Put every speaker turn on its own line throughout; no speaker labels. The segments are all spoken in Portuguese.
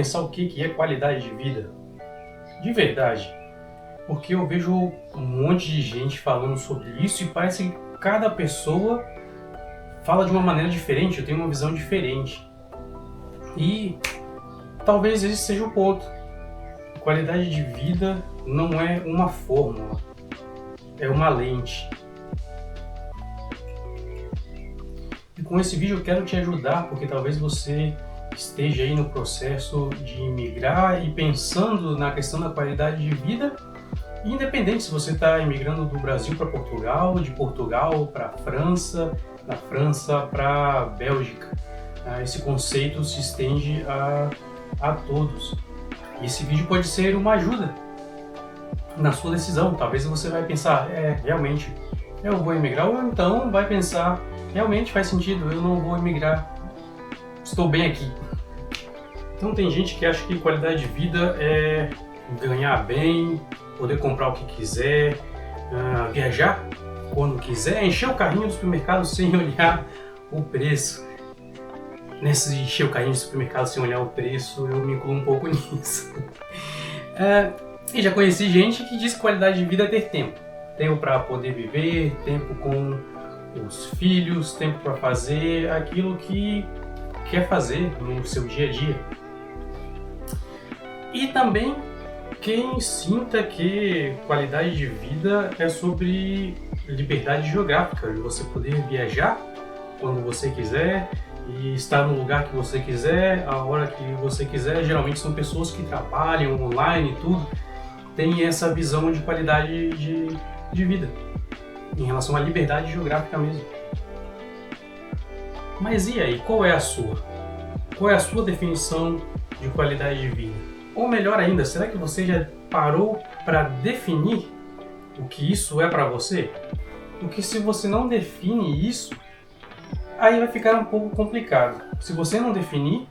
pensar o que é qualidade de vida. De verdade. Porque eu vejo um monte de gente falando sobre isso e parece que cada pessoa fala de uma maneira diferente, eu tenho uma visão diferente. E talvez esse seja o ponto. Qualidade de vida não é uma fórmula, é uma lente. E com esse vídeo eu quero te ajudar, porque talvez você esteja aí no processo de imigrar e pensando na questão da qualidade de vida, independente se você está imigrando do Brasil para Portugal, de Portugal para França, da França para a Bélgica. Esse conceito se estende a todos. Esse vídeo pode ser uma ajuda na sua decisão. Talvez você vai pensar, realmente, eu vou emigrar, ou então vai pensar, realmente faz sentido, eu não vou emigrar, estou bem aqui. Então tem gente que acha que qualidade de vida é ganhar bem, poder comprar o que quiser, viajar quando quiser, encher o carrinho do supermercado sem olhar o preço. Nesse encher o carrinho do supermercado sem olhar o preço, eu me incluo um pouco nisso. E já conheci gente que diz que qualidade de vida é ter tempo. Tempo para poder viver, tempo com os filhos, tempo para fazer aquilo que quer fazer no seu dia a dia. E também quem sinta que qualidade de vida é sobre liberdade geográfica, de você poder viajar quando você quiser e estar no lugar que você quiser, a hora que você quiser. Geralmente são pessoas que trabalham online e tudo, tem essa visão de qualidade de vida em relação à liberdade geográfica mesmo. Mas e aí, qual é a sua? Qual é a sua definição de qualidade de vida? Ou melhor ainda, será que você já parou para definir o que isso é para você? Porque se você não define isso, aí vai ficar um pouco complicado. Se você não definir,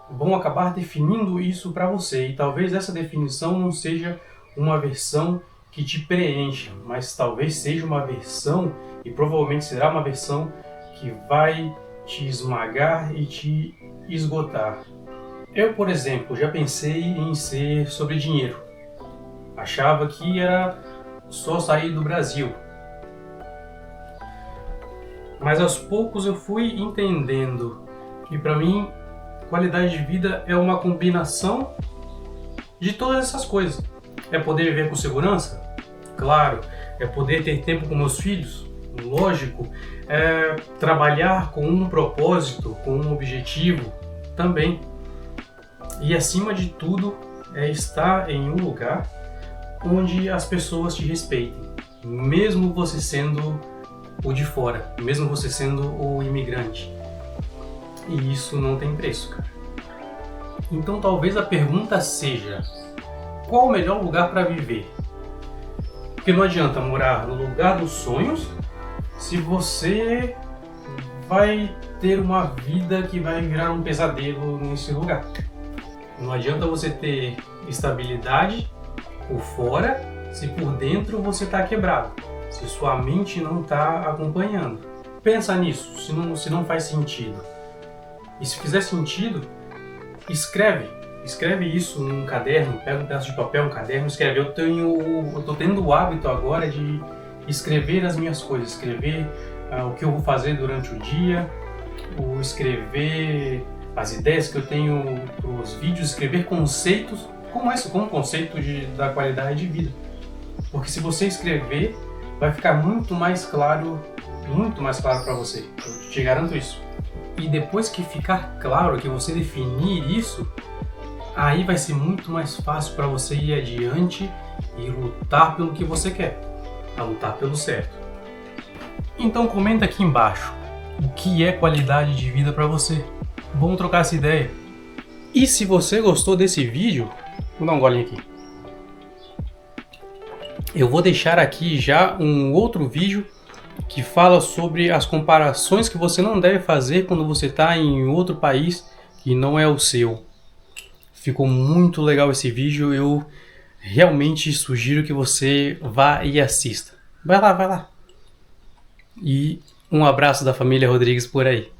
vão acabar definindo isso para você. E talvez essa definição não seja uma versão que te preencha, mas talvez seja uma versão, e provavelmente será uma versão que vai te esmagar e te esgotar. Eu, por exemplo, já pensei em ser sobre dinheiro. Achava que era só sair do Brasil. Mas aos poucos eu fui entendendo que para mim qualidade de vida é uma combinação de todas essas coisas. É poder viver com segurança? Claro. É poder ter tempo com meus filhos? Lógico. É trabalhar com um propósito, com um objetivo? Também. E acima de tudo é estar em um lugar onde as pessoas te respeitem, mesmo você sendo o de fora, mesmo você sendo o imigrante. E isso não tem preço, cara. Então talvez a pergunta seja: qual o melhor lugar para viver? Porque não adianta morar no lugar dos sonhos se você vai ter uma vida que vai virar um pesadelo nesse lugar. Não adianta você ter estabilidade por fora se por dentro você está quebrado, se sua mente não está acompanhando. Pensa nisso, se não faz sentido. E se fizer sentido, escreve isso num caderno, pega um pedaço de papel, um caderno, escreve. Eu tô tendo o hábito agora de escrever as minhas coisas, escrever o que eu vou fazer durante o dia, ou escrever as ideias que eu tenho para os vídeos, escrever conceitos como esse, como o conceito da qualidade de vida. Porque se você escrever, vai ficar muito mais claro para você. Eu te garanto isso. E depois que ficar claro, que você definir isso, aí vai ser muito mais fácil para você ir adiante e lutar pelo que você quer, a lutar pelo certo. Então comenta aqui embaixo o que é qualidade de vida para você. Vamos trocar essa ideia. E se você gostou desse vídeo, vou dar um golinho aqui. Eu vou deixar aqui já um outro vídeo que fala sobre as comparações que você não deve fazer quando você está em outro país que não é o seu. Ficou muito legal esse vídeo, eu realmente sugiro que você vá e assista. Vai lá. E um abraço da família Rodrigues por aí.